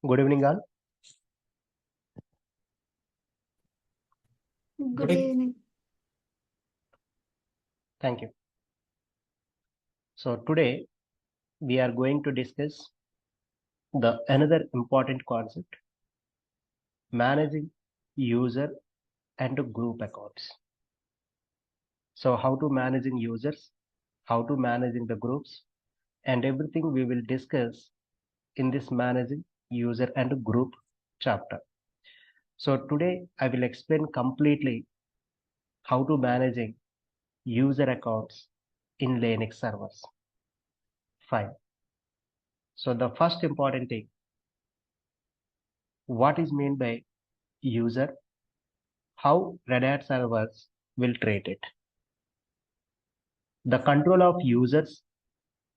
Good evening, all. Good evening. Thank you. So today we are going to discuss the another important concept, managing user and group accounts. So how to managing users, how to managing the groups, and everything we will discuss in this managing user and group chapter. So today I will explain completely how to managing user accounts in Linux servers. Fine. So the first important thing, what is meant by user, how Red Hat servers will treat it. The control of users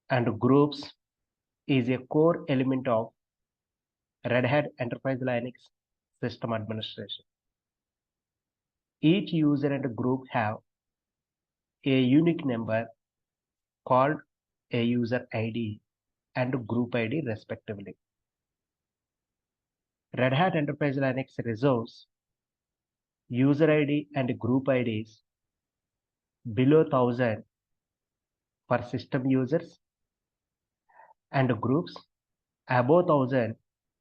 and groups is a core element of Red Hat Enterprise Linux system administration. Each user and group have a unique number called a user ID and group ID respectively. Red Hat Enterprise Linux reserves user ID and group IDs below 1000 for system users and groups, above 1000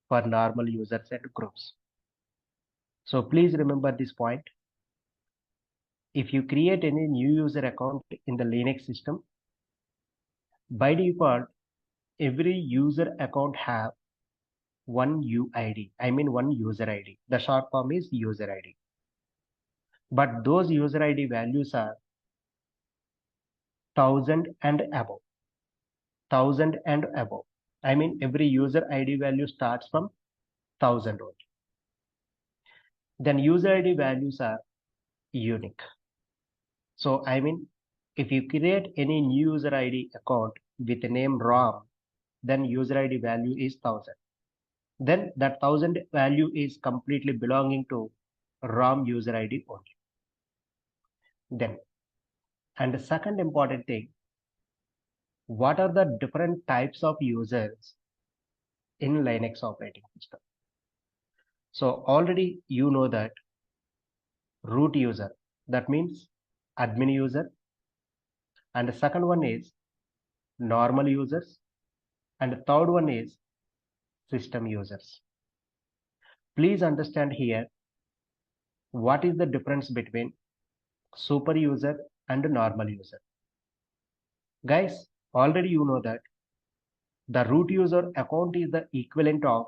for normal users and groups. So please remember this point. If you create any new user account in the Linux system, by default, every user account have one UID. I mean one user ID. The short form is user ID. But those user ID values are 1000 and above. 1000 and above. I mean every user ID value starts from 1000 only. Then user ID values are unique. So I mean if you create any new user ID account with the name ROM, then user ID value is 1000. Then that 1000 value is completely belonging to ROM user ID only. Then, and the second important thing, what are the different types of users in Linux operating system? So already you know that root user, that means admin user, and the second one is normal users, and the third one is system users. Please understand here what is the difference between super user and normal user. Guys, already you know that the root user account is the equivalent of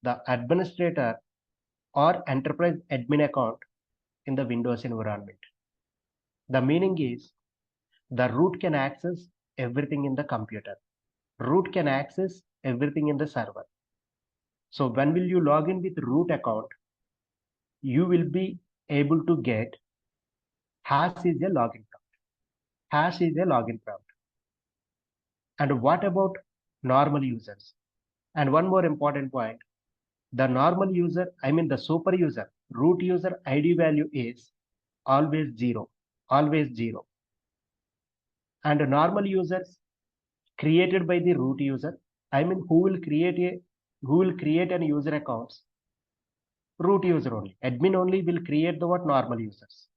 the administrator or enterprise admin account in the Windows environment. The meaning is the root can access everything in the computer. Root can access everything in the server. So when will you log in with root account, you will be able to get hash is a login prompt. Hash is a login prompt. And what about normal users? And one more important point, the normal user, I mean the super user, root user ID value is always zero. And normal users created by the root user, I mean who will create an user accounts? Root user only. Admin only will create the what normal users.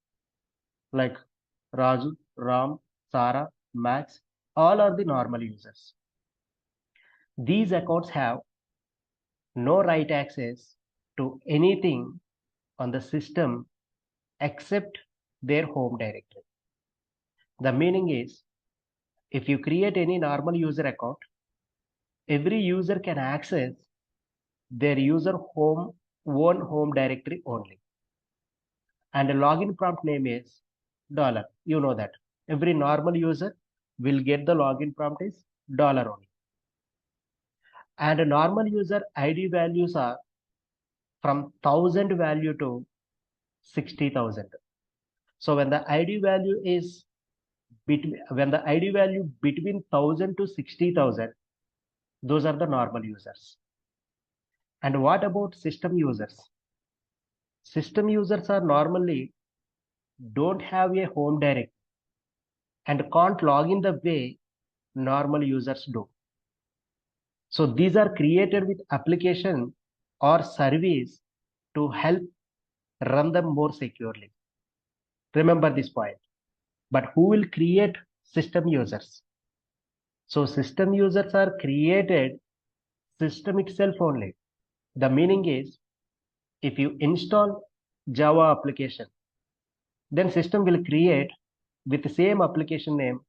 Like Raju, Ram, Sara, Max, all are the normal users. These accounts have no right access to anything on the system except their home directory. The meaning is, if you create any normal user account, every user can access their user own home directory only. And the login prompt name is $. You know that. Every normal user will get the login prompt is $. Only. And a normal user ID values are from 1000 value to 60,000. So when the ID value is between 1000 to 60,000, those are the normal users. And what about system users? System users are normally don't have a home directory and can't log in the way normal users do. So these are created with application or service to help run them more securely. Remember this point. But who will create system users? So system users are created system itself only. The meaning is, if you install Java application, then system will create with the same application name,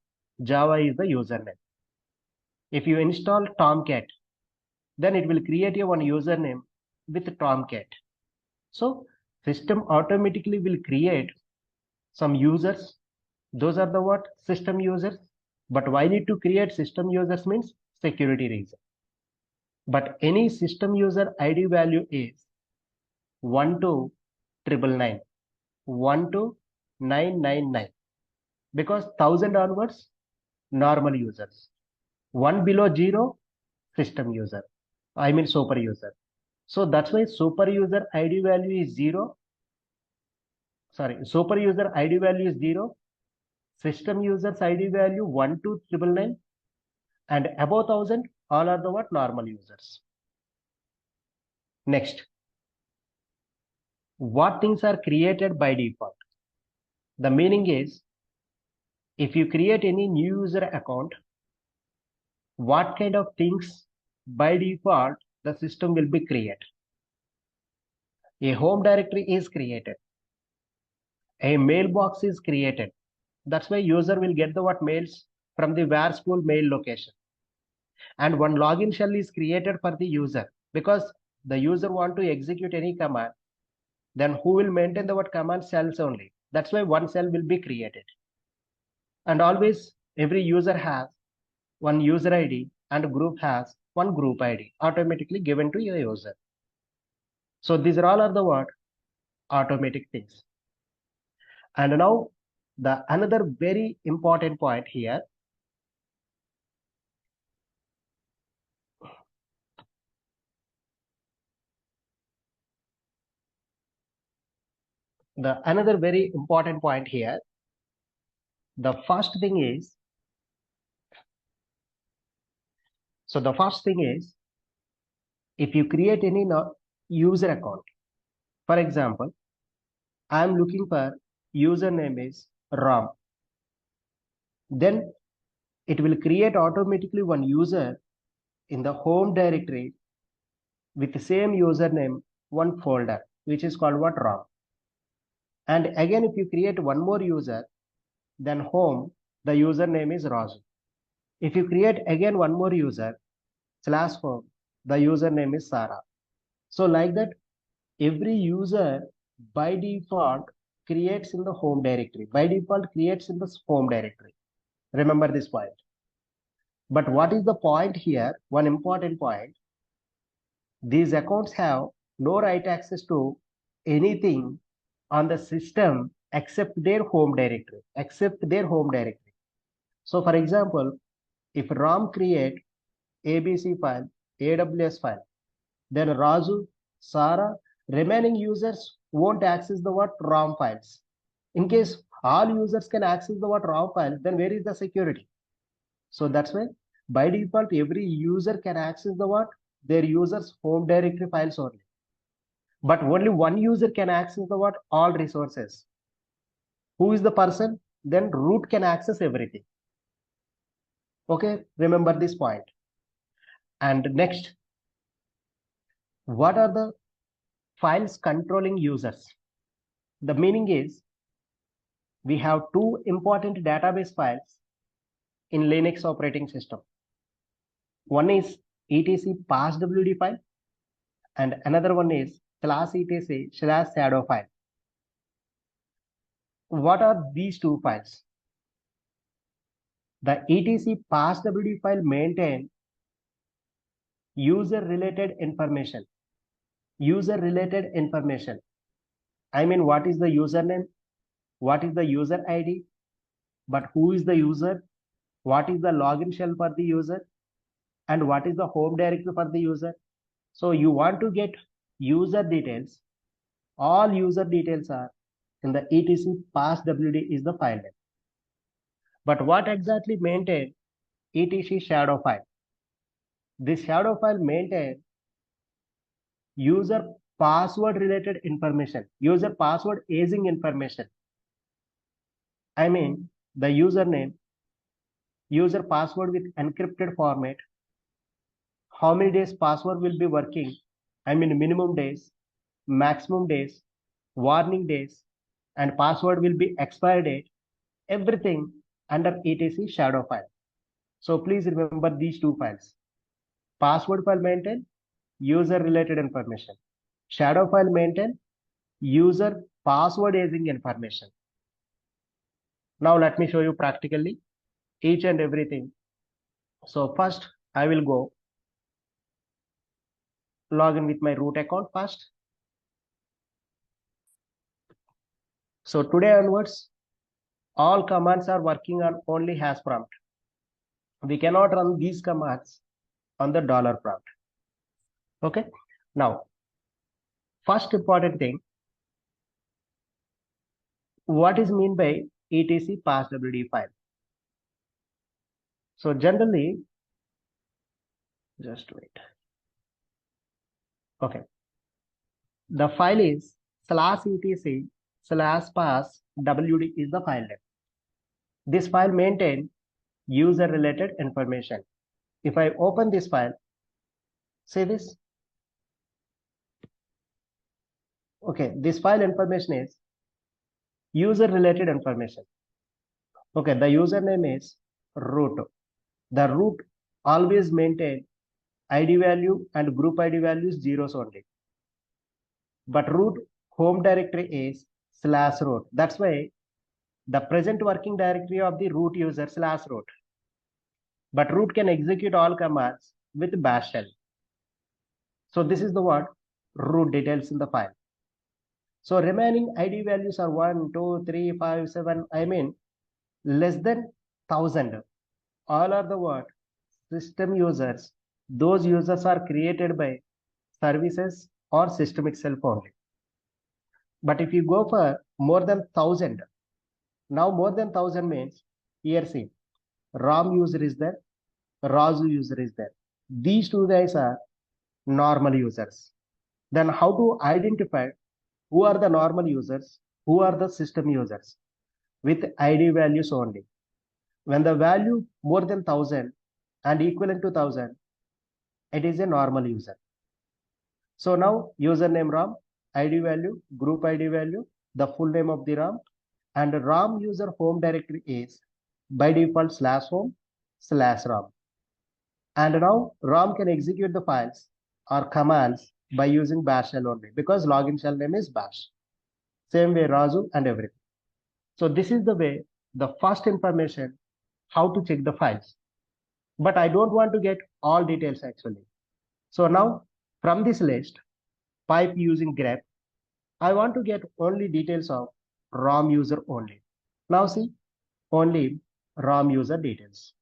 Java is the username. If you install Tomcat, then it will create a one username with Tomcat. So system automatically will create some users. Those are the what? System users. But why need to create system users means security reason. But any system user ID value is 1 to 999, 1 to 999, because 1000 onwards normal users, 1 below 0 system user, I mean super user. So that's why super user ID value is 0. Sorry, super user ID value is 0. System users ID value 1 to 999, and above 1000 all are the what? Normal users. Next, what things are created by default? The meaning is, if you create any new user account, what kind of things by default the system will be created? A home directory is created. A mailbox is created. That's why user will get the what? Mails from the where school mail location. And one login shell is created for the user, because the user want to execute any command, then who will maintain the what? Command cells only. That's why one cell will be created. And always every user has one user ID and group has one group ID automatically given to your user. So these are all are the what? Automatic things. And now the another very important point here, the another very important point here, the first thing is, so the first thing is, if you create any user account, for example, I am looking for username is Ram, then it will create automatically one user in the home directory with the same username, one folder, which is called what? Ram. And again, if you create one more user, then home, the username is Raju. If you create again one more user, /home, the username is Sarah. So like that, every user by default creates in the home directory. By default creates in the home directory. Remember this point. But what is the point here? One important point. These accounts have no right access to anything on the system except their home directory. Except their home directory. So for example, if Ram create ABC file, AWS file, then Raju, Sarah, remaining users won't access the what? ROM files. In case all users can access the what? ROM files, then where is the security? So that's why by default every user can access the what? Their users home directory files only. But only one user can access the what? All resources. Who is the person? Then root can access everything. Okay, remember this point. And next, what are the files controlling users? The meaning is, we have two important database files in Linux operating system. One is etc passwd file and another one is /etc/shadow file. What are these two files? The etc passwd file maintain user related information. User related information. I mean, what is the username? What is the user ID? But who is the user? What is the login shell for the user? And what is the home directory for the user? So you want to get user details. All user details are in the etc passwd is the file name. But what exactly maintain etc shadow file? This shadow file maintains user password related information, user password aging information. I mean the username, user password with encrypted format, how many days password will be working, I mean minimum days, maximum days, warning days, and password will be expired date, everything under etc shadow file. So please remember these two files. Password file maintain user related information. Shadow file maintain user password aging information. Now let me show you practically each and everything. So first I will go log in with my root account first. So today onwards, all commands are working on only hash prompt. We cannot run these commands on the dollar prompt. Okay. Now, first important thing, what is mean by etc passwd file? So generally, just wait. Okay. The file is /etc/passwd is the file name. This file maintains user related information. If I open this file, see this. Okay, this file information is user related information. Okay, the username is root. The root always maintain ID value and group ID values zeros only. But root home directory is /root. That's why the present working directory of the root user /root. But root can execute all commands with bash shell. So this is the word root details in the file. So remaining ID values are 1, 2, 3, 5, 7. I mean less than 1000. All are the word system users. Those users are created by services or system itself only. But if you go for more than 1000, now more than 1000 means here see ROM user is there, RASU user is there. These two guys are normal users. Then how to identify who are the normal users, who are the system users? With ID values only. When the value more than 1000 and equivalent to 1000, it is a normal user. So now username ROM, ID value, group ID value, the full name of the ROM, and ROM user home directory is by default /home/ROM. And now ROM can execute the files or commands by using bash shell only because login shell name is bash. Same way RASU and everything. So this is the way, the first information, how to check the files. But I don't want to get all details actually. So now from this list, pipe using grep, I want to get only details of ROM user only. Now see, only ROM user details.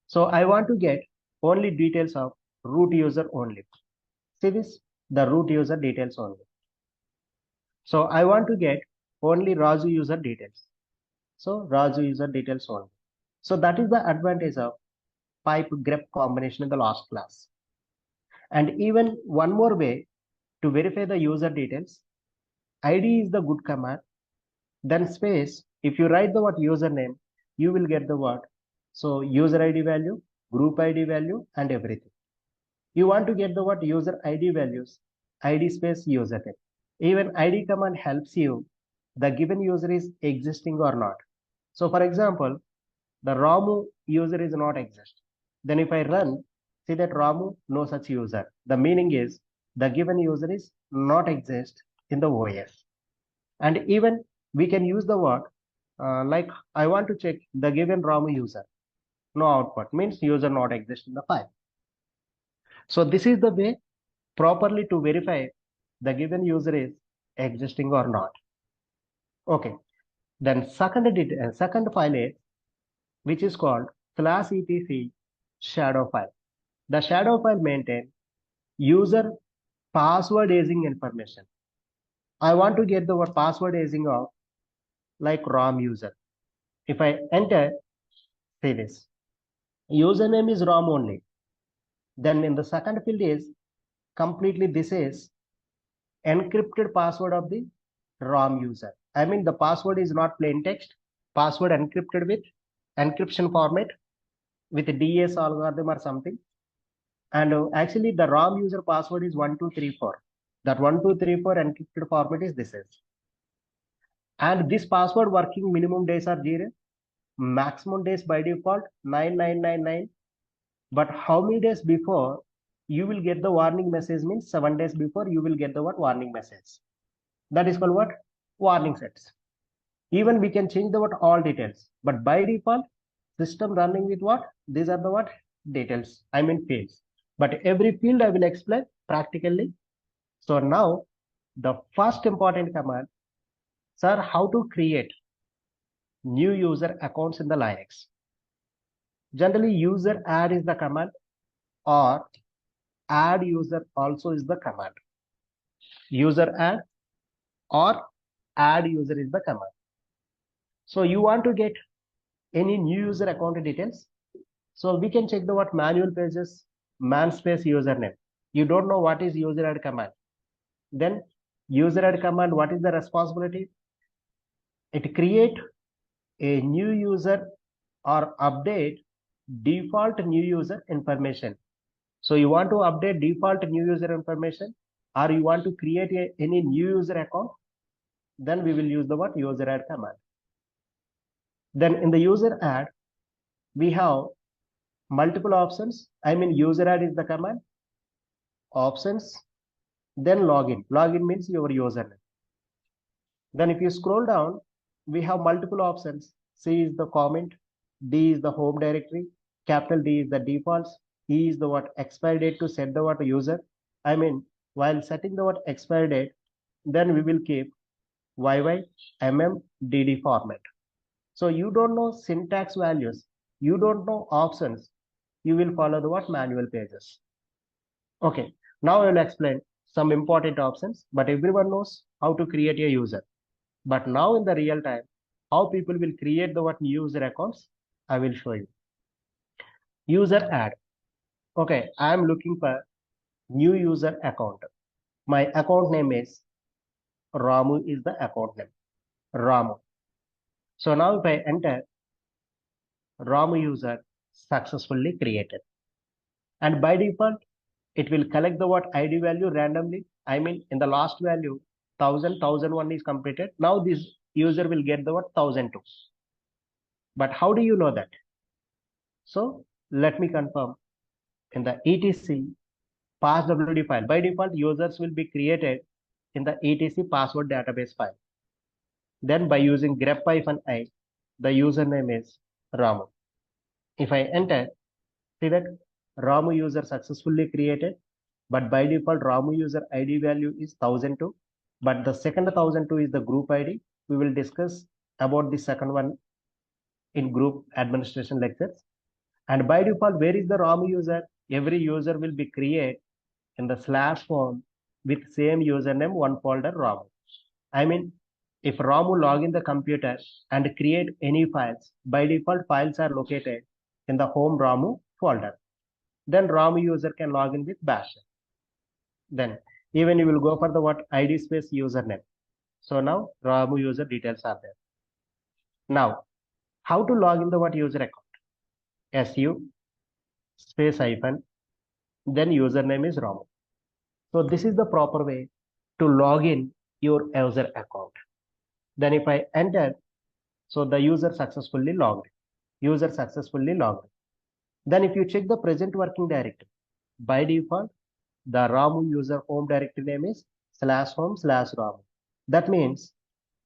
So I want to get only details of root user only. See this, the root user details only. So I want to get only RASU user details. So RASU user details only. So that is the advantage of pipe grep combination in the last class. And even one more way to verify the user details, ID is the good command. Then space, if you write the word username, you will get the word. So user ID value, group ID value, and everything. You want to get the word user ID values, ID space username. Even ID command helps you the given user is existing or not. So for example, the ROMU user is not exist. Then if I run, see that ROMU no such user. The meaning is the given user is not exist in the OS. And even we can use the word like I want to check the given ROMU user. No output means user not exist in the file. So this is the way properly to verify the given user is existing or not. Okay. Then second file is which is called /etc shadow file. The shadow file maintains user password aging information. I want to get the password aging of like ROM user. If I enter, say this, username is ROM only. Then in the second field is completely this is encrypted password of the ROM user. I mean the password is not plain text, password encrypted with encryption format with a DS algorithm or something. And actually the ROM user password is 1234. That 1234 encrypted format is this is. And this password working minimum days are 0, maximum days by default 9999. But how many days before you will get the warning message means 7 days before you will get the what warning message. That is called what? Warning sets. Even we can change the what all details, but by default system running with what? These are the what? Details. I mean fields. But every field I will explain practically. So now the first important command, sir, how to create new user accounts in the Linux. Generally Useradd is the command or add user also is the command. Useradd or add user is the command. So you want to get any new user account details. So we can check the what manual pages, man space username. You don't know what is useradd command. Then useradd command, what is the responsibility? It create a new user or update default new user information. So you want to update default new user information or you want to create any new user account, then we will use the what useradd command. Then in the useradd, we have multiple options. I mean useradd is the command, options, then login. Login means your username. Then if you scroll down, we have multiple options. C is the comment, D is the home directory, capital D is the defaults, E is the what expiry date to set the what user. I mean, while setting the what expiry date, then we will keep YY, MM, DD format. So you don't know syntax values, you don't know options, you will follow the what manual pages. Okay, now I will explain some important options, but everyone knows how to create a user. But now in the real time, how people will create the what new user accounts, I will show you. Useradd. Okay, I am looking for new user account. My account name is Ramu is the account name. Ramu. So now if I enter Ramu user successfully created. And by default, it will collect the what ID value randomly. I mean in the last value, 1001 is completed. Now this user will get the what 1002. But how do you know that? So let me confirm in the etc passwd file. By default, users will be created in the etc password database file. Then by using grep-i, the username is Ramu. If I enter, see that Ramu user successfully created, but by default Ramu user ID value is 1002. But the second 1002 is the group ID. We will discuss about the second one in group administration lectures. And by default, where is the Ramu user? Every user will be created in the slash form with same username, one folder Ramu. I mean, if Ramu log in the computer and create any files, by default files are located in the home Ramu folder. Then Ramu user can log in with bash. Then even you will go for the what ID space username. So now Ramu user details are there. Now, how to log in the what user account? SU space hyphen, then username is Ramu. So this is the proper way to log in your user account. Then if I enter, so the user successfully logged. User successfully logged. Then if you check the present working directory, by default, the Ramu user home directory name is /home/Ramu. That means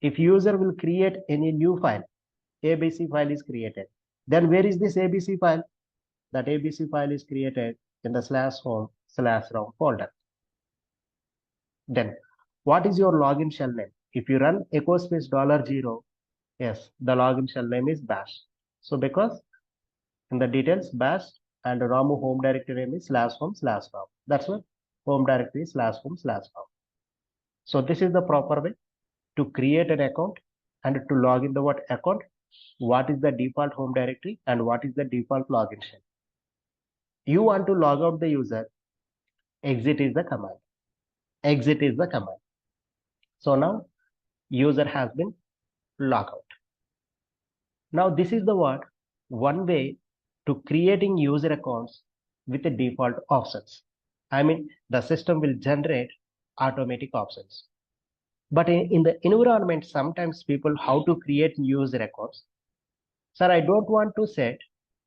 if user will create any new file, ABC file is created. Then where is this ABC file? That ABC file is created in the /home/Ramu folder. Then what is your login shell name? If you run echo space $0, yes, the login shell name is bash. So because in the details bash and Ramu home directory name is /home/Ramu. That's what home directory is /home/Ramu. So this is the proper way to create an account and to log in the what account, what is the default home directory and what is the default login shell. You want to log out the user, exit is the command. Exit is the command. So now user has been logged out. Now this is the one way to creating user accounts with the default options. I mean, the system will generate automatic options. But in the environment, sometimes people how to create user accounts. Sir, I don't want to set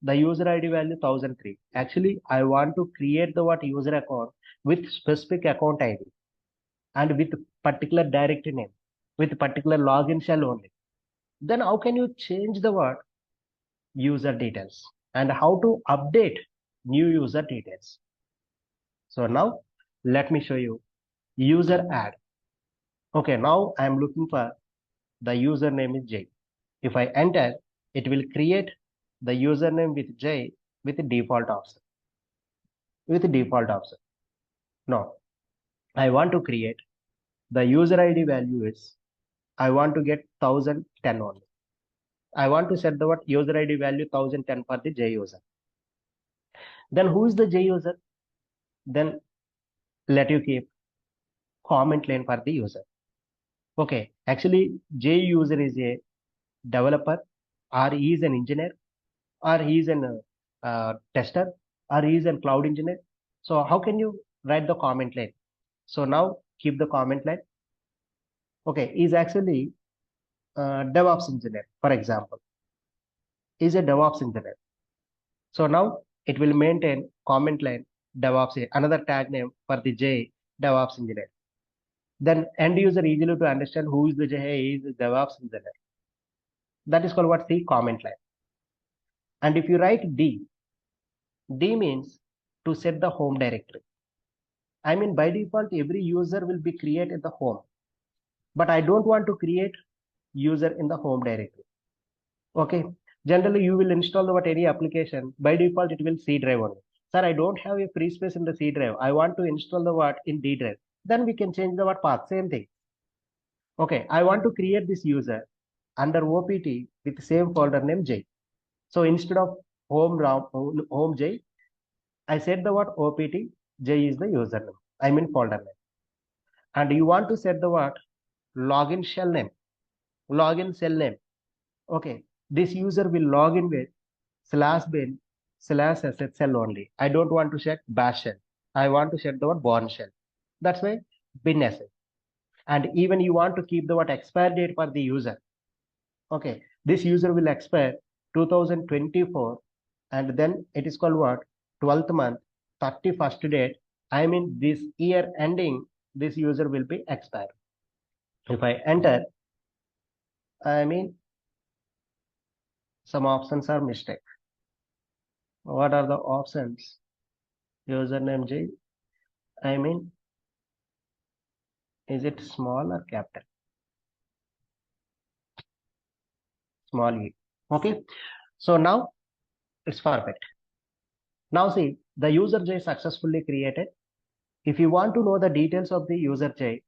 the user ID value 1003. Actually, I want to create the user account with specific account ID and with particular directory name, with particular login shell only. Then how can you change the user details and how to update new user details? So now let me show you user add. Okay, now I am looking for the username is J. If I enter, it will create the username with J with the default option. With the default option. Now, I want to create the user ID value is I want to get 1010 only. I want to set the user ID value 1010 for the J user. Then who is the J user? Then let you keep comment line for the user. Okay, actually J user is a developer, or he is an engineer, or he is an tester, or he is a cloud engineer. So how can you write the comment line? So now keep the comment line. Okay, is actually DevOps engineer, for example, is a DevOps engineer. So now it will maintain comment line DevOps, another tag name for the J DevOps engineer. Then end user easily to understand who is the J, he is the DevOps engineer. That is called the comment line. And if you write D means to set the home directory. I mean, by default, every user will be created the home, but I don't want to create user in the home directory. Okay. Generally, you will install any application. By default, it will C drive only. Sir, I don't have a free space in the C drive. I want to install the in D drive. Then we can change the path. Same thing. Okay. I want to create this user under OPT with the same folder name J. So instead of home J, I said the OPT J is the username. I mean folder name. And you want to set the login shell name. Login shell name. Okay. This user will log in with /bin/SSL only. I don't want to set bash shell. I want to set the bourne shell. That's why bin sh. And even you want to keep the expire date for the user. Okay, this user will expire 2024, and then it is called 12th month, 31st date. I mean this year ending, this user will be expired. If I enter, I mean some options are mistake. What are the options? Username J. I mean, is it small or capital? Small e. Okay. So now it's perfect. Now see, the user J successfully created. If you want to know the details of the user J,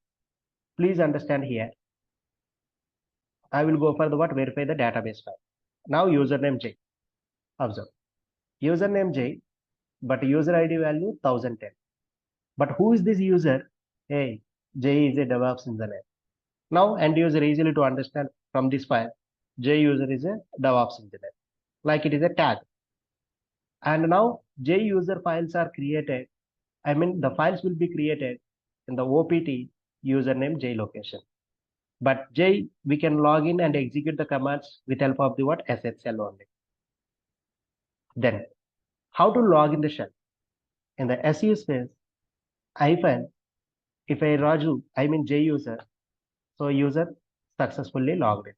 please understand here. I will go for the verify the database file. Now username J. Observe. Username J, but user ID value 1010. But who is this user? Hey, J is a DevOps engineer. Now end user easily to understand from this file. J user is a DevOps engineer. Like it is a tag. And now J user files are created. I mean the files will be created in the OPT username J location. But J, we can log in and execute the commands with help of the SSL only. Then how to log in the shell? In the SU space, hyphen, if I Raju, I mean J user, so user successfully logged in.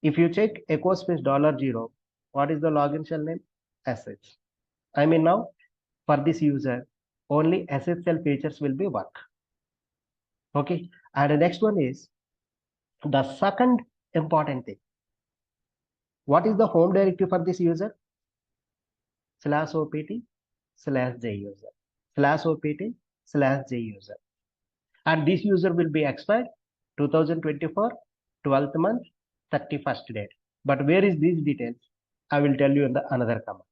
If you check echo space $0, what is the login shell name? SH. I mean now for this user, only SSL features will be work. Okay. And the next one is the second important thing. What is the home directory for this user? /opt/J user. /opt/J user. And this user will be expired 2024, 12th month, 31st date. But where is these details? I will tell you in the another command.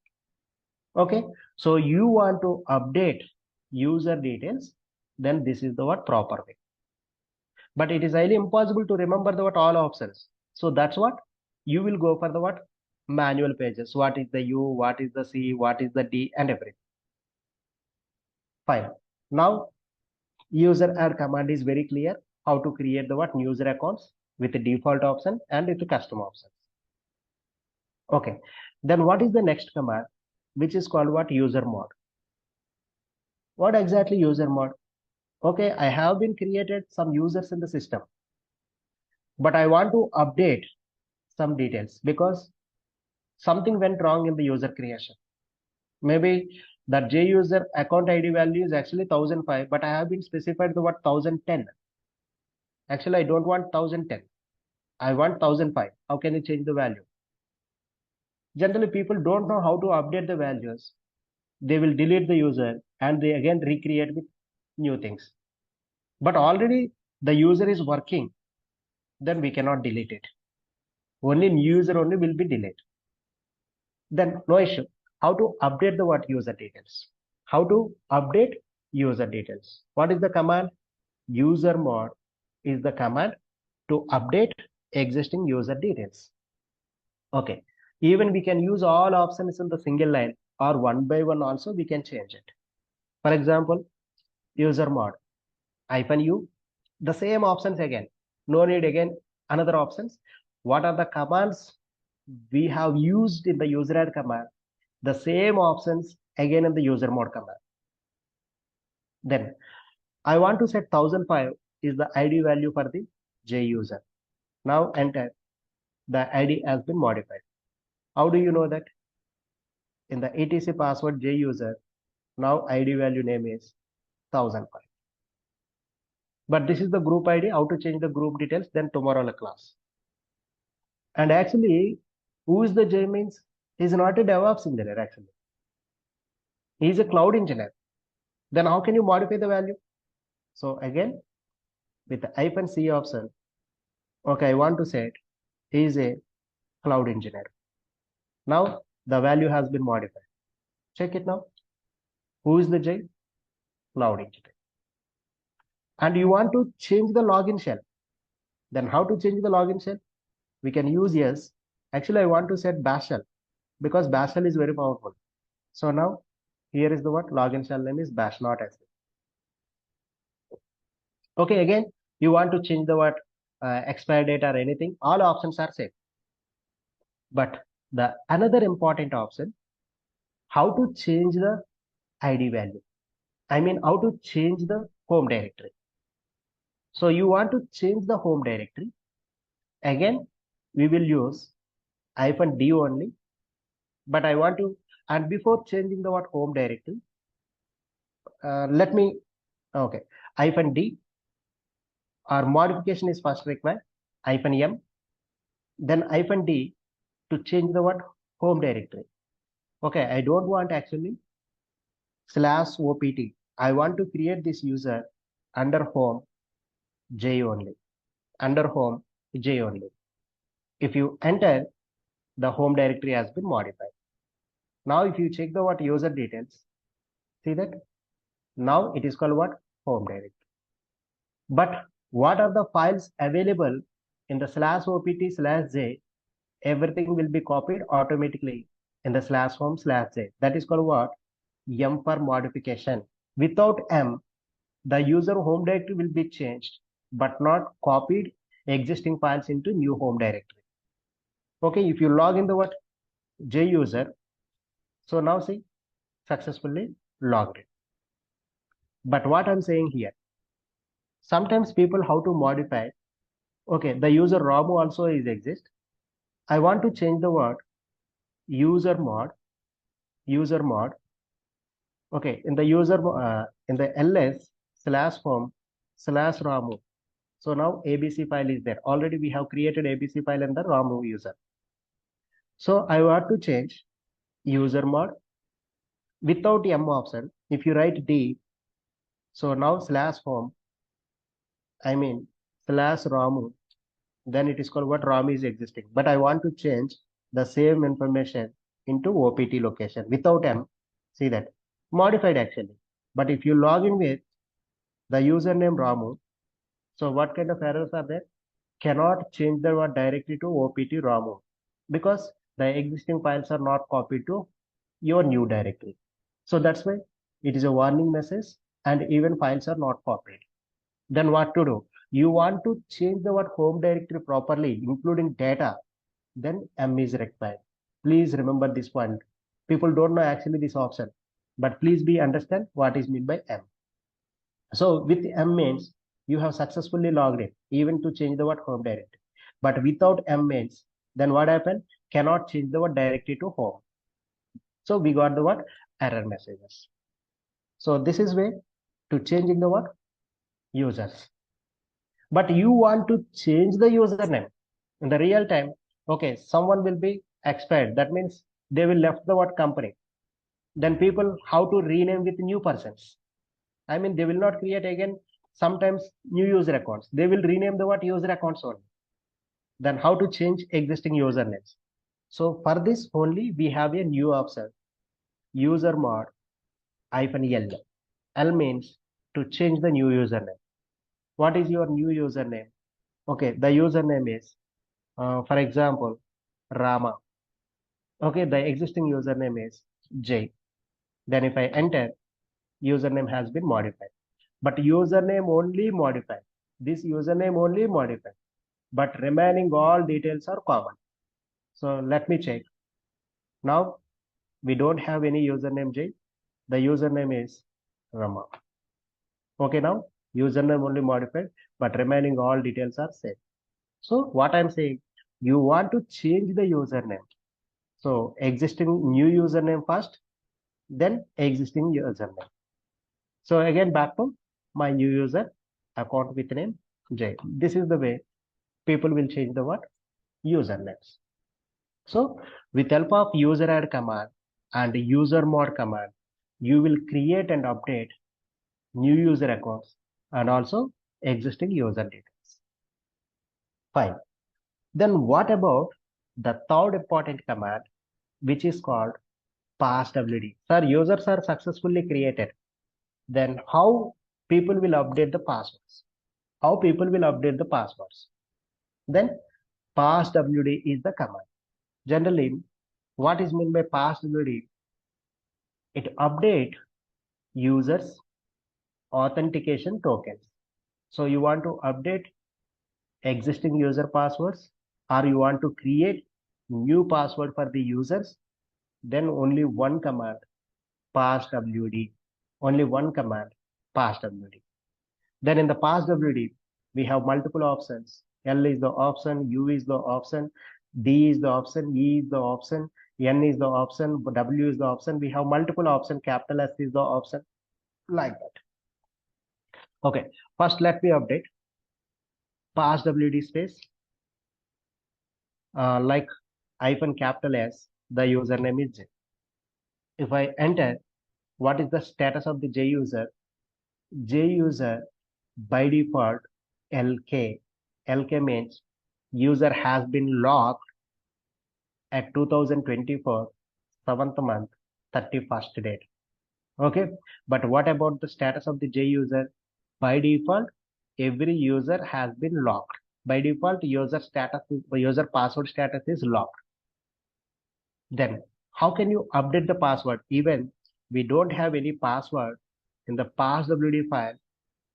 Okay, so you want to update user details, then this is the what proper way. But it is highly impossible to remember the what all options. So that's what you will go for the what manual pages. What is the U, what is the C, what is the D, and everything. Fine. Now user add command is very clear how to create the what user accounts with the default option and with the custom options. Okay. Then what is the next command, which is called what Usermod? What exactly Usermod? Okay, I have been created some users in the system, but I want to update some details because something went wrong in the user creation. Maybe that J user account ID value is actually 1005, but I have been specified the what 1010. Actually, I don't want 1010. I want 1005. How can you change the value? Generally, people don't know how to update the values. They will delete the user and they again recreate with new things. But already the user is working, then we cannot delete it. Only new user only will be deleted. Then no issue. How to update the what user details? How to update user details? What is the command? Usermod is the command to update existing user details. Okay. Even we can use all options in the single line or one by one also we can change it. For example, Usermod -u, the same options again. No need again another options. What are the commands we have used in the Useradd command? The same options again in the Usermod command. Then I want to set 1005 is the ID value for the J user. Now enter. The ID has been modified. How do you know that? In the etc password J user, now ID value name is 1005. But this is the group ID. How to change the group details? Then tomorrow the class. And actually, who is the J means? He's not a DevOps engineer actually. He is a cloud engineer. Then how can you modify the value? So again, with the -c option, okay, I want to say he is a cloud engineer. Now the value has been modified. Check it now. Who is the J? Cloud engineer. And you want to change the login shell. Then how to change the login shell? We can use yes. Actually, I want to set bash shell because bash shell is very powerful. So now here is the what login shell name is bash, not sh. Okay, again, you want to change the what expire date or anything, all options are same. But the another important option, how to change the ID value. I mean, how to change the home directory. So you want to change the home directory. Again, we will use -d only. But I want to, and before changing the what home directory, let me, okay, -d, our modification is first required, -m, then -d to change the what home directory. Okay, I don't want actually /opt. I want to create this user under home J only. Under home J only. If you enter, the home directory has been modified. Now, if you check the what user details, see that now it is called what home directory. But what are the files available in the /opt/j? Everything will be copied automatically in the /home/j. That is called what? M for modification. Without M, the user home directory will be changed, but not copied existing files into new home directory. Okay, if you log in the what J user, so now see successfully logged in. But what I'm saying here, sometimes people how to modify. Okay, the user ROM also is exist. I want to change the word Usermod. Okay, in the in the ls/home/ROM. So now ABC file is there. Already we have created ABC file in the ROM user. So I want to change Usermod without M option. If you write D, so now /home, I mean /ROM, then it is called what ROM is existing. But I want to change the same information into OPT location without M. See that modified actually. But if you log in with the username Ramu, so what kind of errors are there? Cannot change the word directly to opt Ramu because the existing files are not copied to your new directory. So that's why it is a warning message and even files are not copied. Then what to do? You want to change the word home directory properly, including data, then M is required. Please remember this point. People don't know actually this option, but please be understand what is meant by M. So with M means you have successfully logged in, even to change the word home directory. But without M means, then what happened? Cannot change the word directly to home. So we got the word error messages. So this is way to changing the word users. But you want to change the username in the real time. Okay, someone will be expired. That means they will left the what company. Then people how to rename with new persons. I mean, they will not create again sometimes new user accounts. They will rename the what user accounts only. Then how to change existing usernames. So for this only we have a new option, Usermod -L. L means to change the new username. What is your new username? Okay, the username is, for example, Rama. Okay, the existing username is J. Then if I enter, username has been modified. But username only modified. This username only modified. But remaining all details are common. So let me check. Now we don't have any username J. The username is Rama. Okay, now username only modified, but remaining all details are same. So what I'm saying, you want to change the username. So existing new username first, then existing username. So again, back to my new user account with name J. This is the way people will change the word usernames. So with help of Useradd command and Usermod command, you will create and update new user accounts and also existing user details. Fine. Then what about the third important command, which is called Passwd? Sir, users are successfully created. Then how people will update the passwords? How people will update the passwords? Then Passwd is the command. Generally, what is meant by Passwd? It update users authentication tokens. So you want to update existing user passwords or you want to create new password for the users, then only one command, passwd. Only one command, passwd. Then in the passwd, we have multiple options. L is the option, U is the option, D is the option, E is the option, N is the option, W is the option. We have multiple options. Capital S is the option, like that. Okay, first let me update passwd space, like hyphen capital S, the username is J. If I enter, what is the status of the J user? J user by default LK. LK means user has been logged at 2024 7th month 31st date. Okay, but what about the status of the J user? By default, every user has been logged. By default, user password status is logged. Then how can you update the password? Even we don't have any password in the passwd file.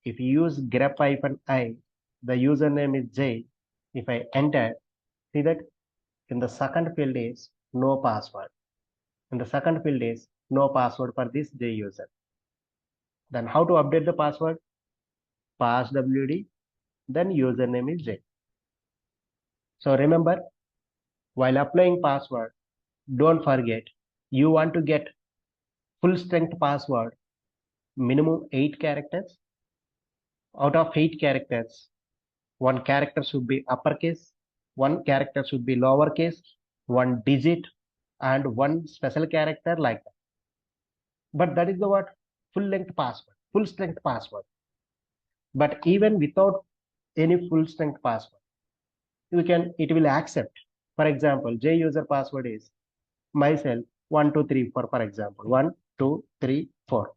If you use grep-i, the username is J. If I enter, see that in the second field is no password. In the second field is no password for this J user. Then how to update the password? Passwd, then username is J. So remember, while applying password, don't forget, you want to get full strength password, minimum 8 characters. Out of 8 characters, one character should be uppercase, one character should be lowercase, one digit, and one special character, like that. But that is the what? Full length password, full strength password. But even without any full strength password, it will accept. For example, J user password is myself 123 for example 1 2, 3, 4.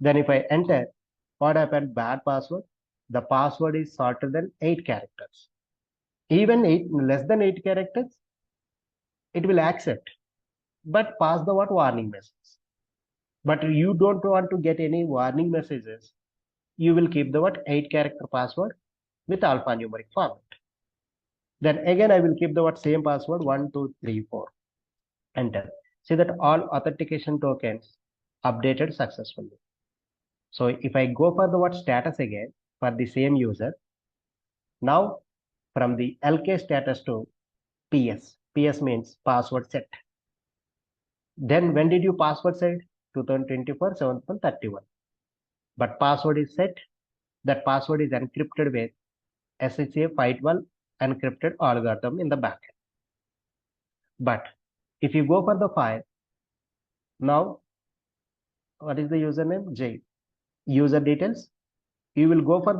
Then if I enter, what happened? Bad password. The password is shorter than 8 characters. Even less than 8 characters, it will accept, but pass the warning message. But you don't want to get any warning messages. You will keep the 8-character password with alphanumeric format. Then again, I will keep the same password 1, 2, 3, 4. Enter. See that all authentication tokens updated successfully. So if I go for the status again for the same user, now from the LK status to PS. PS means password set. Then when did you password set? 2024 7/31. But password is set. That password is encrypted with SHA 512 encrypted algorithm in the backend. But if you go for the file, now what is the username? J. User details. You will go for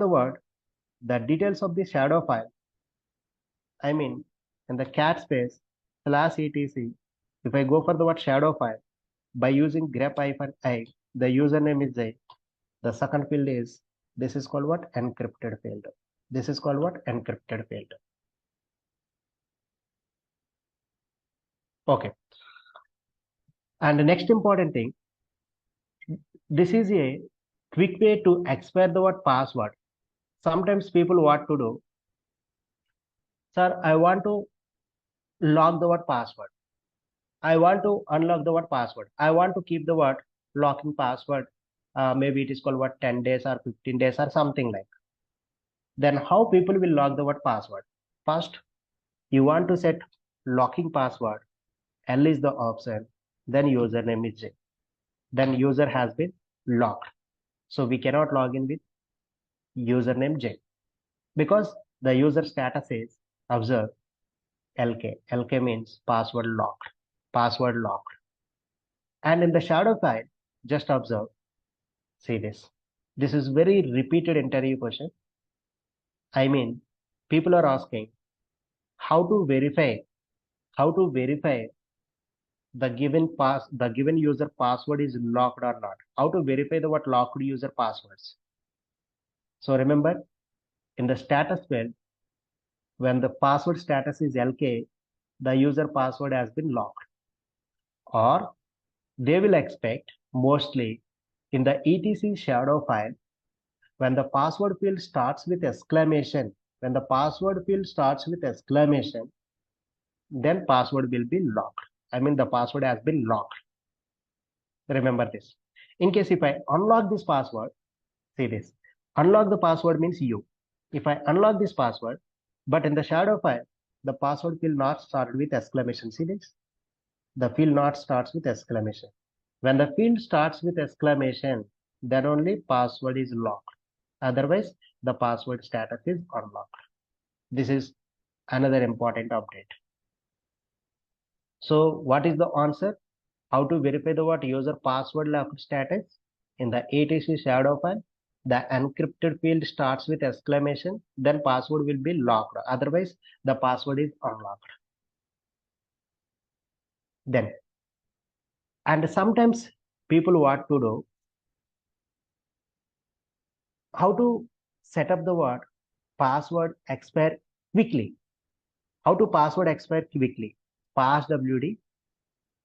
the details of the shadow file. I mean, in the cat space /etc. If I go for the shadow file by using grep-i, the username is J. The second field is, this is called encrypted field. This is called encrypted field. Okay. And the next important thing, this is a quick way to expire the password. Sometimes people what to do, sir, I want to lock the password. I want to unlock the password. I want to keep the locking password. Maybe it is called 10 days or 15 days or something like. Then how people will lock the password? First, you want to set locking password. L is the option. Then username is J. Then user has been locked. So we cannot log in with username J because the user status is observe LK. LK means password locked. Password locked. And in the shadow file, just observe. See this. This is very repeated interview question. I mean, people are asking how to verify the given user password is locked or not. How to verify the locked user passwords. So remember, in the status field, when the password status is LK, the user password has been locked. Or they will expect mostly in the etc shadow file, when the password field starts with exclamation, then password will be locked. I mean, the password has been locked. Remember this. In case if I unlock this password, see this. Unlock the password means you. If I unlock this password, but in the shadow file, the password will not start with exclamation. See this? The field not starts with exclamation. When the field starts with exclamation, then only password is locked. Otherwise, the password status is unlocked. This is another important update. So what is the answer? How to verify the user password locked status? In the etc shadow file, the encrypted field starts with exclamation, then password will be locked. Otherwise, the password is unlocked. Then, and sometimes people what to do, how to set up the password expire quickly. How to password expire quickly? Passwd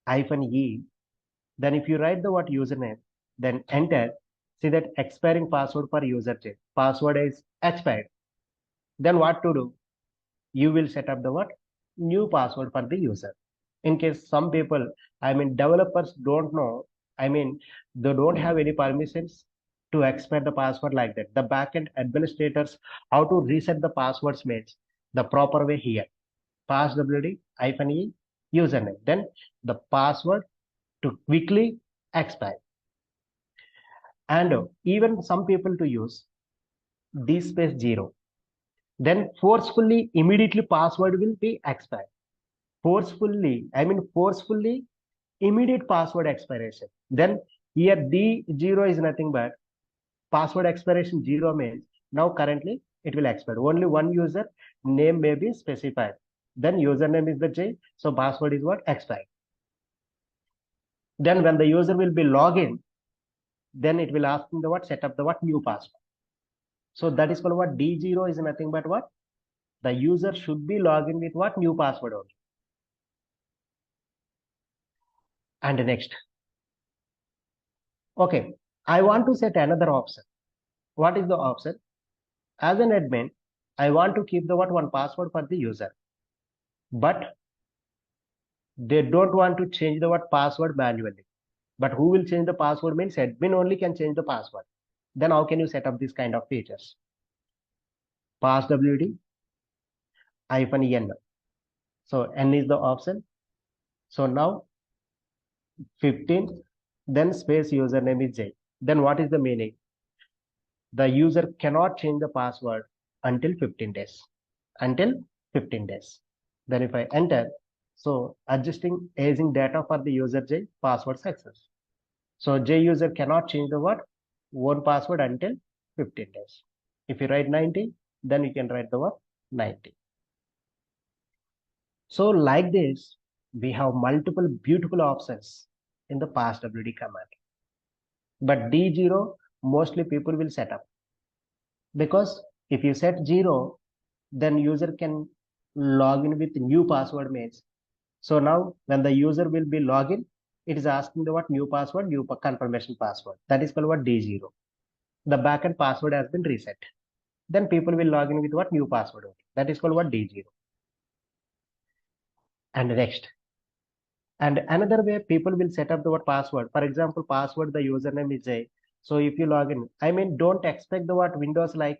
-e. Then if you write the username, then enter. See that expiring password for user check. Password is expired. Then what to do? You will set up the new password for the user. In case some people, I mean, developers don't know, I mean, they don't have any permissions to expire the password like that. The backend administrators, how to reset the passwords means the proper way here. Passwd -e username. Then the password to quickly expire. And even some people to use d-0. Then forcefully, immediately password will be expired. Forcefully, immediate password expiration. Then here D0 is nothing but password expiration 0 means now currently it will expire. Only one user name may be specified. Then username is the J. So password is expired. Then when the user will be login, then it will ask him the what, set up the what, new password. So that is called what, D0 is nothing but what, the user should be logging with what, new password only. And next, okay, I want to set another option. What is the option? As an admin, I want to keep the what, one password for the user, but they don't want to change the what, password manually. But who will change the password means admin only can change the password. Then how can you set up this kind of features? Passwd -n. So n is the option. So now 15, then space username is J. Then what is the meaning? The user cannot change the password until 15 days. Until 15 days. Then if I enter, so adjusting aging data for the user J, password success. So J user cannot change the what? One password until 15 days. If you write 90, then you can write the what? 90. So like this, we have multiple beautiful options in the passwd command. But D0, mostly people will set up. Because if you set 0, then user can log in with new password means. So now when the user will be login, it is asking the what, new password, new confirmation password. That is called what, D0. The backend password has been reset. Then people will log in with what, new password. That is called what, D0. And next, and another way people will set up the what, password. For example, password, the username is J. So if you log in, I mean, don't expect the what, Windows like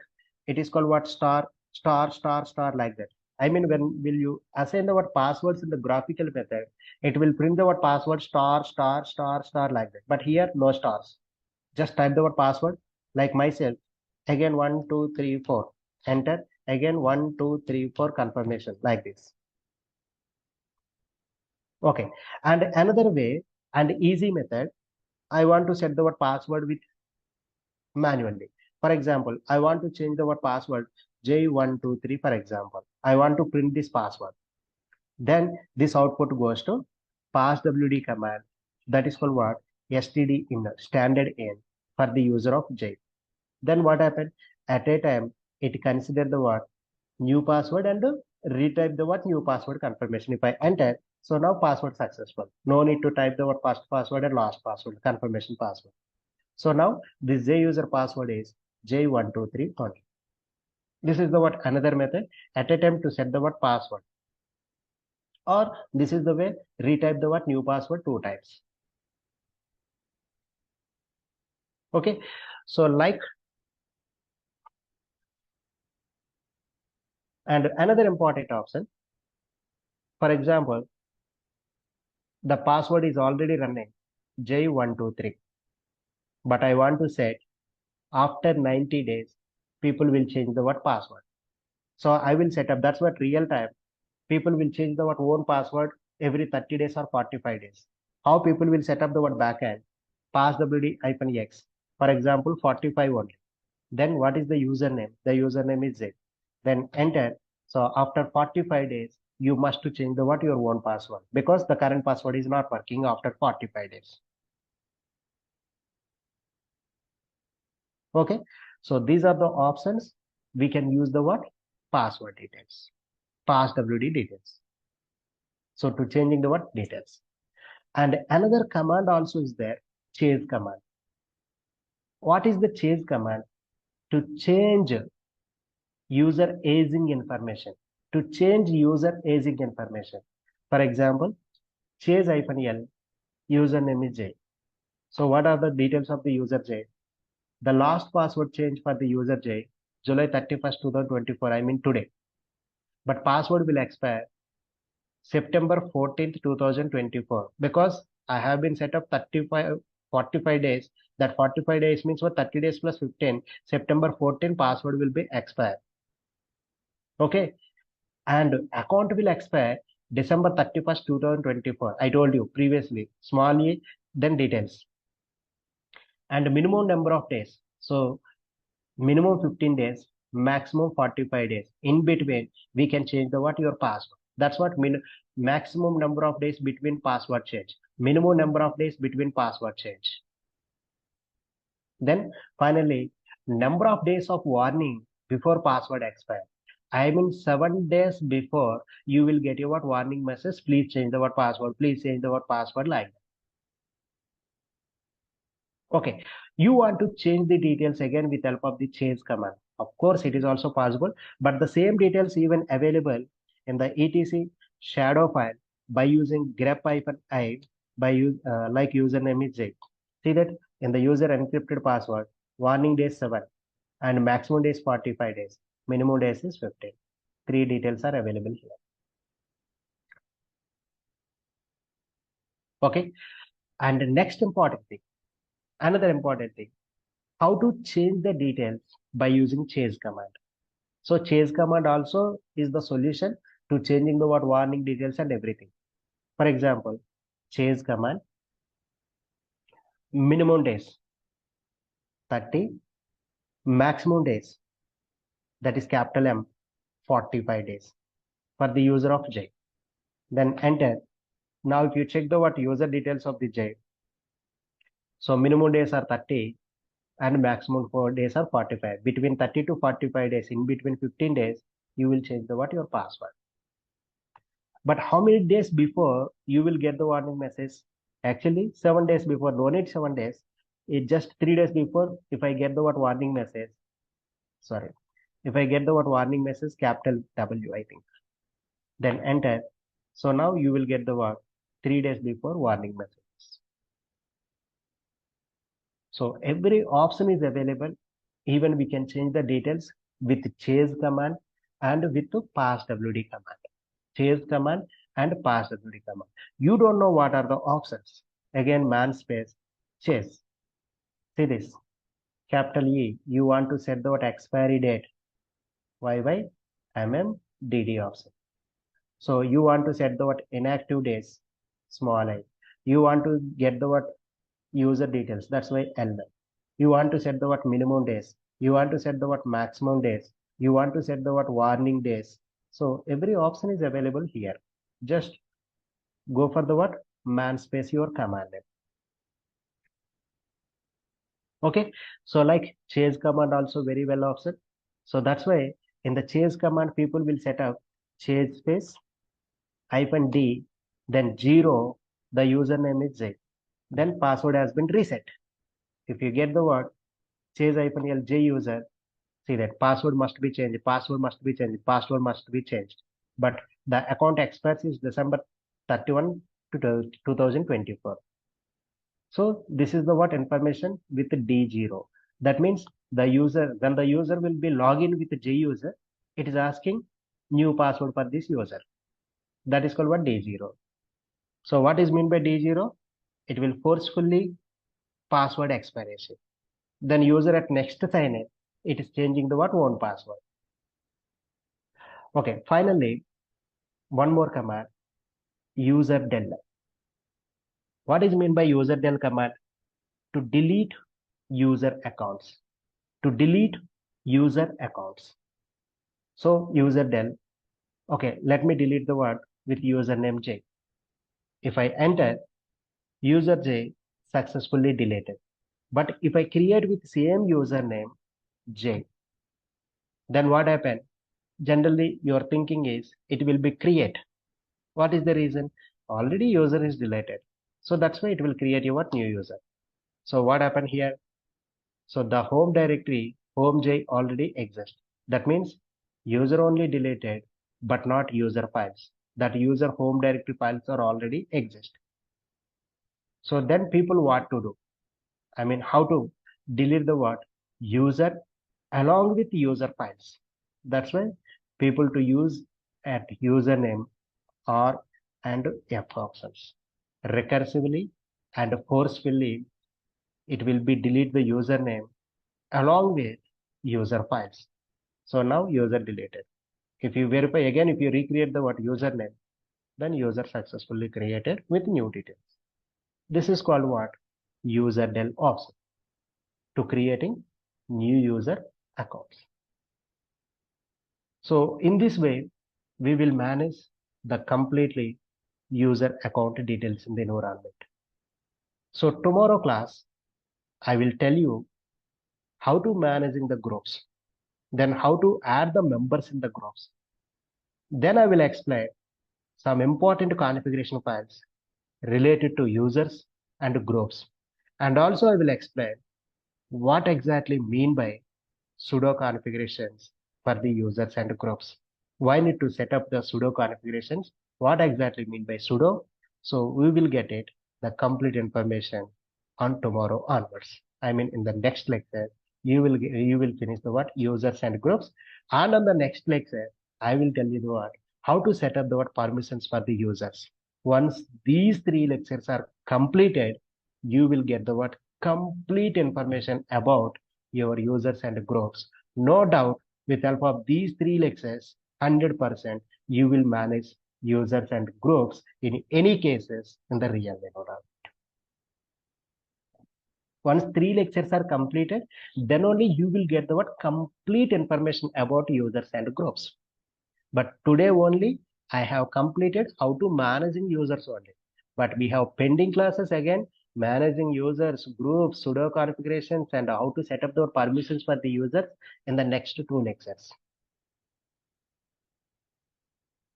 it is called what, star star star star like that. I mean, when will you assign the what, passwords in the graphical method, it will print the what, password star star star star like that. But here no stars. Just type the word password like myself. Again 1 2 3 4. Enter. Again 1 2 3 4 confirmation like this. Okay. And another way and easy method, I want to set the word password with manually. For example, I want to change the word password J123. For example, I want to print this password. Then this output goes to passwd command. That is called what, std in standard in for the user of J. Then what happened? At a time, it considered the what, new password and retype the what, new password confirmation. If I enter, so now password successful. No need to type the what, first password and last password, confirmation password. So now this J user password is J123 only. This is the what, another method at a time to set the what, password. Or this is the way, retype the what, new password 2 times. Okay. So like, and another important option, for example, the password is already running J123, but I want to set after 90 days, people will change the what, password. So I will set up, that's what real time. People will change the what, own password every 30 days or 45 days. How people will set up the what, backend? Passwd-x, for example, 45 only. Then what is the username? The username is Z. Then enter. So after 45 days, you must to change the what, your own password, because the current password is not working after 45 days. Okay. So these are the options. We can use the what, password details, passwd details. So to changing the what, details. And another command also is there, change command. What is the change command? To change user aging information. To change user aging information. For example, change-l, username is J. So what are the details of the user J? The last password change for the user J, July 31st, 2024, I mean today. But password will expire September 14th, 2024, because I have been set up 45 days. That 45 days means for 30 days plus 15, September 14 password will be expired. Okay. And account will expire December 31st, 2024. I told you previously, small e, then details. And minimum number of days. So minimum 15 days, maximum 45 days. In between, we can change the what, your password. That's what maximum number of days between password change. minimum number of days between password change. Then finally, number of days of warning before password expire. I mean 7 days before you will get your warning message, please change the password, please change the password like that. Okay, you want to change the details again with help of the change command. Of course, it is also possible, but the same details even available in the etc shadow file by using grep-i by like username is J. See that in the user encrypted password, warning days 7 and maximum days 45 days, minimum days is 15. Three details are available here. Okay, and the next important thing, another important thing, how to change the details by using change command. So change command also is the solution to changing the warning details and everything. For example, change command, minimum days 30, maximum days, that is capital M, 45 days for the user of J. Then enter. Now if you check the user details of the J, so minimum days are 30 and maximum days are 45. Between 30 to 45 days, in between 15 days, you will change the your password. But how many days before you will get the warning message? Actually, 7 days before. No need 7 days. It just 3 days before. If I get the warning message, sorry, if I get the warning message, capital W, I think, then enter. So now you will get the 3 days before warning message. So every option is available. Even we can change the details with change command and with the passwd command. Change command and passwd command. You don't know what are the options. Again, man space change. See this, capital E. You want to set the expiry date. YY MMDD option. So you want to set the inactive days. Small I. You want to get the user details. That's why L. You want to set the minimum days. You want to set the maximum days. You want to set the warning days. So every option is available here. Just go for the man space your command. Okay, so like change command also very well option. So that's why in the change command people will set up change space -d, then 0, the username is Z, then password has been reset. If you get the word change -l J user, see that password must be changed, password must be changed, password must be changed. But the account expires is December 31 to 2024. So this is the information with D0. That means the user, when the user will be login with J user, it is asking new password for this user. That is called D0. So what is meant by D0? It will forcefully password expiration. Then user at next sign in, it is changing the own password. Okay, finally, one more command, userdel. What is meant by userdel command? To delete user accounts. To delete user accounts. So userdel. Okay, let me delete the word with username J. If I enter, user J successfully deleted. But if I create with same username J, then what happened? Generally, your thinking is it will be create. What is the reason? Already user is deleted. So that's why it will create your new user. So what happened here? So the home directory, home J already exists. That means user only deleted, but not user files. That user home directory files are already exist. So then people what to do? I mean, how to delete the word user along with user files. That's why people to use at username R and F options. Recursively and forcefully, it will be delete the username along with user files. So now user deleted. If you verify again, if you recreate the username, then user successfully created with new details. This is called what? Userdel option to creating new user accounts. So in this way, we will manage the completely user account details in the environment. So tomorrow class, I will tell you how to managing the groups, then how to add the members in the groups. Then I will explain some important configuration files related to users and groups. And also I will explain what exactly mean by sudo configurations for the users and groups. Why need to set up the sudo configurations? What exactly mean by sudo? So we will get it, the complete information on tomorrow onwards. I mean, in the next lecture, you will finish the what users and groups, and on the next lecture, I will tell you the what how to set up the what permissions for the users. Once these three lectures are completed, you will get the what complete information about your users and groups. No doubt, with help of these three lectures, 100% you will manage users and groups in any cases in the real world. Once three lectures are completed, then only you will get the what complete information about users and groups. But today only I have completed how to managing users only. But we have pending classes again, managing users, groups, sudo configurations, and how to set up the permissions for the users in the next two lectures.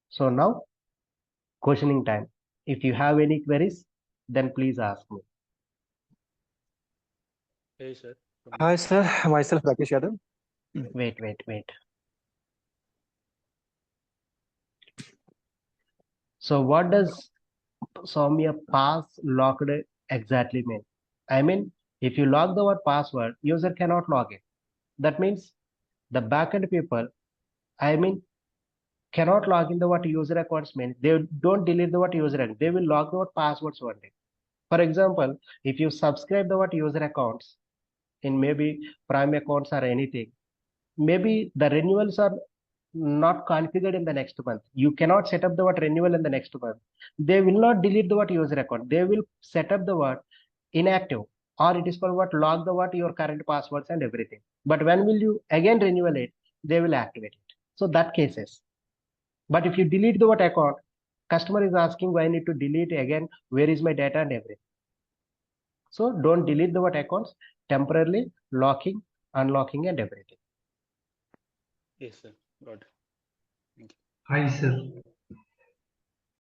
So now questioning time. If you have any queries, then please ask me. Hey, sir. Hi, sir. Myself, Rakesh Yadav. Wait. So what does Soumya pass locked exactly mean? I mean, if you lock the word password, user cannot log in. That means the backend people, I mean, cannot log in the what user accounts means. They don't delete the what user account. They will log the what passwords only. For example, if you subscribe the what user accounts in maybe Prime accounts or anything, maybe the renewals are not configured in the next month. You cannot set up the what renewal in the next month. They will not delete the what user account. They will set up the what inactive, or it is called what log the what your current passwords and everything. But when will you again renewal it? They will activate it. So that cases. But if you delete the what account, customer is asking why I need to delete again, where is my data and everything. So don't delete the what accounts, temporarily locking, unlocking and everything. Yes, sir. Got it. Thank you. Hi, sir.